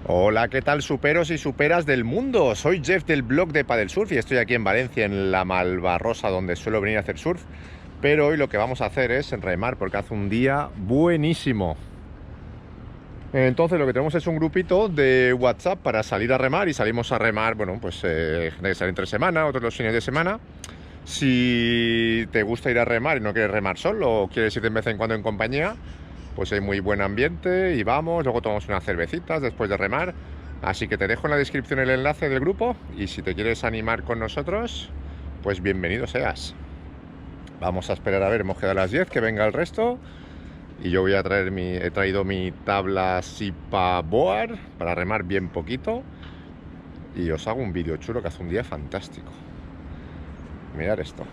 Hola, ¿qué tal superos y superas del mundo? Soy Jeff del blog de Padel Surf y estoy aquí en Valencia, en la Malvarrosa, donde suelo venir a hacer surf. Pero hoy lo que vamos a hacer es remar porque hace un día buenísimo. Entonces lo que tenemos es un grupito de WhatsApp para salir a remar y salimos a remar, bueno, pues gente que sale entre semana, otros los fines de semana. Si te gusta ir a remar y no quieres remar solo o quieres ir de vez en cuando en compañía, pues hay muy buen ambiente y vamos, luego tomamos unas cervecitas después de remar. Así que te dejo en la descripción el enlace del grupo y si te quieres animar con nosotros, pues bienvenido seas. Vamos a esperar a ver, hemos quedado a las 10, que venga el resto. Y yo voy a traer he traído mi tabla Sipa Board para remar bien poquito. Y os hago un vídeo chulo que hace un día fantástico. Mirad esto.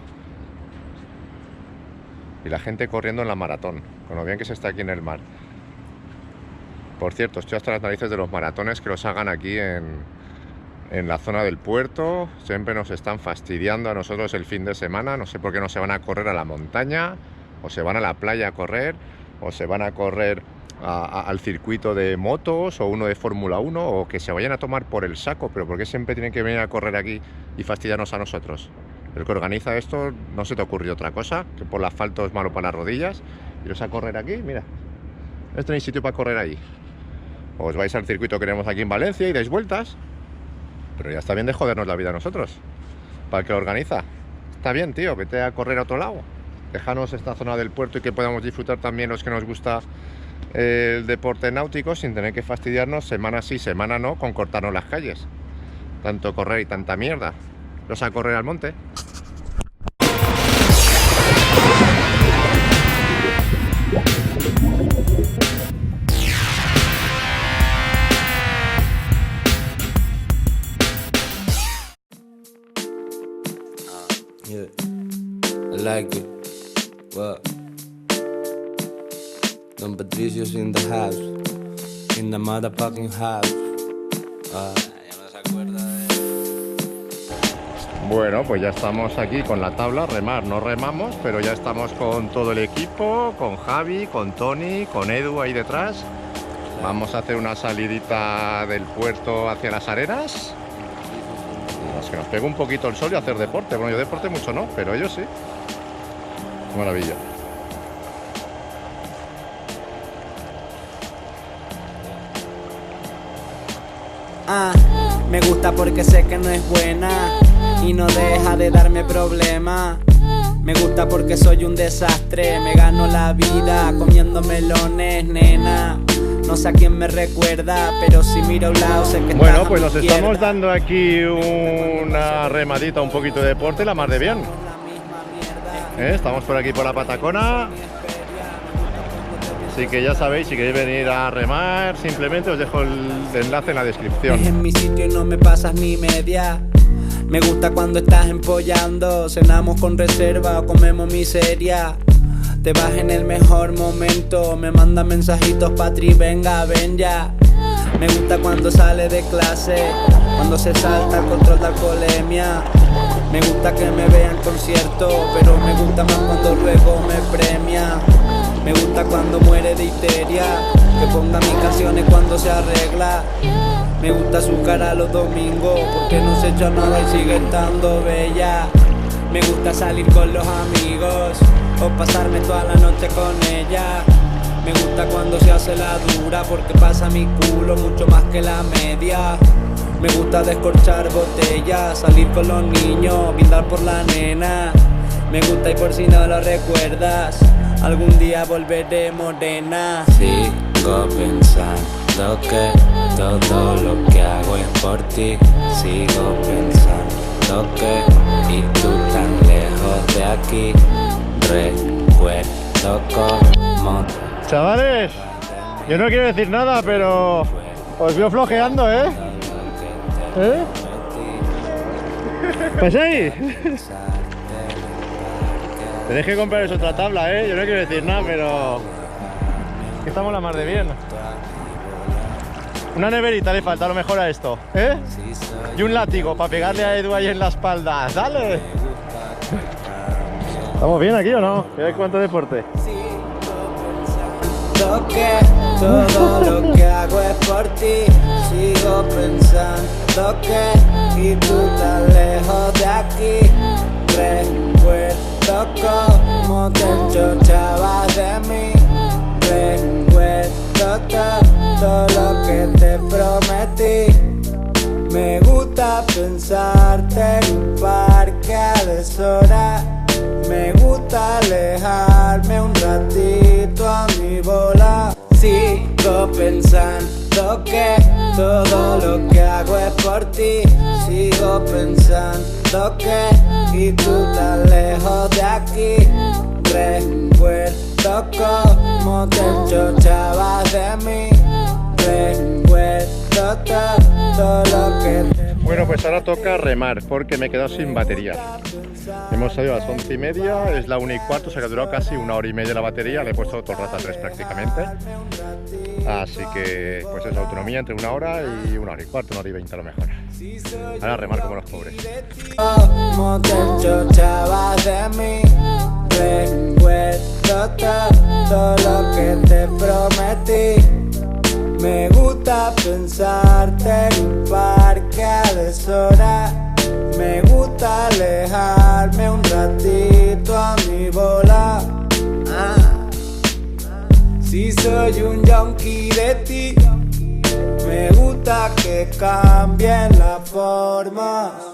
Y la gente corriendo en la maratón, con lo bien que se está aquí en el mar. Por cierto, estoy hasta las narices de los maratones que los hagan aquí en la zona del puerto. Siempre nos están fastidiando a nosotros el fin de semana. No sé por qué no se van a correr a la montaña, o se van a la playa a correr, o se van a correr al circuito de motos, o uno de Fórmula 1, o que se vayan a tomar por el saco. Pero ¿por qué siempre tienen que venir a correr aquí y fastidiarnos a nosotros? El que organiza esto, no se te ocurrió otra cosa, que por el asfalto es malo para las rodillas. Iros a correr aquí, mira. No tenéis sitio para correr allí. Os vais al circuito que tenemos aquí en Valencia y dais vueltas. Pero ya está bien de jodernos la vida a nosotros. Para el que lo organiza. Está bien, tío, vete a correr a otro lado. Déjanos esta zona del puerto y que podamos disfrutar también los que nos gusta el deporte náutico sin tener que fastidiarnos semana sí, semana no, con cortarnos las calles. Tanto correr y tanta mierda. Los a correr al monte. Yeah, I like it. What? Don Patricios in the house, in the motherfucking house. Ya no se acuerda de... Bueno, pues ya estamos aquí con la tabla, remar no remamos, pero ya estamos con todo el equipo, con Javi, con Tony, con Edu ahí detrás. Vamos a hacer una salidita del puerto hacia las arenas. Que nos pegue un poquito el sol y hacer deporte. Bueno, yo deporte mucho no, pero ellos sí. Qué maravilla. Me gusta porque sé que no es buena y no deja de darme problemas. Me gusta porque soy un desastre, me gano la vida comiendo melones, nena. No sé a quién me recuerda, pero si miro a un lado sé que bueno, pues nos estamos dando aquí una remadita, un poquito de deporte, la mar de bien. Estamos por aquí por la Patacona. Así que ya sabéis, si queréis venir a remar, simplemente os dejo el enlace en la descripción. Es en mi sitio y no me pasas ni media. Me gusta cuando estás empollando, cenamos con reserva o comemos miseria. Te vas en el mejor momento, me manda mensajitos, Patri, venga, ven ya. Me gusta cuando sale de clase, cuando se salta el control de alcoholemia. Me gusta que me vean concierto, pero me gusta más cuando luego me premia. Me gusta cuando muere de histeria, que ponga mis canciones cuando se arregla. Me gusta su cara los domingos, porque no se echa nada y sigue estando bella. Me gusta salir con los amigos o pasarme toda la noche con ella. Me gusta cuando se hace la dura porque pasa mi culo mucho más que la media. Me gusta descorchar botellas, salir con los niños, brindar por la nena. Me gusta y por si no lo recuerdas, algún día volveremos, nena. Sigo pensando que todo lo que hago es por ti. Sigo pensando que y tú tan lejos de aquí. Recuerdo como... Chavales, yo no quiero decir nada, pero os veo flojeando, ¿eh? ¿Pues ahí? Tenéis que compraros otra tabla, ¿eh? Yo no quiero decir nada, pero... que estamos la mar de bien. Una neverita le falta a lo mejor a esto, ¿eh? Y un látigo para pegarle a Edu ahí en la espalda. ¡Dale! ¿Estamos bien aquí o no? Mirad cuánto deporte. recuerdo que todo lo que hago es por ti. Sigo pensando que y tú tan lejos de aquí. Recuerdo cómo te enchochabas de mí. Recuerdo todo lo que te prometí. Me gusta pensarte en un parque a deshora. Me gusta alejarme un ratito a mi bola. Sigo pensando que todo lo que hago es por ti. Sigo pensando que y tú tan lejos de aquí. Recuerdo cómo te enchochabas de mí. Recuerdo todo lo que te... Bueno, pues ahora toca remar porque me he quedado sin batería. Hemos salido a las 11:30, es la 1:15, se ha durado casi 1 hora y media la batería, le he puesto todo el rato a 3 prácticamente. Así que, pues es autonomía entre 1 hora y 1 hora y cuarto, 1 hora y 20 a lo mejor. Ahora remar como los pobres. Como te enchochabas de mí. Recuerdo todo lo que te prometí. Me gusta pensarte en un parque a deshora. Me gusta alejarme un ratito a mi bola. Si soy un junkie de ti, me gusta que cambien las formas.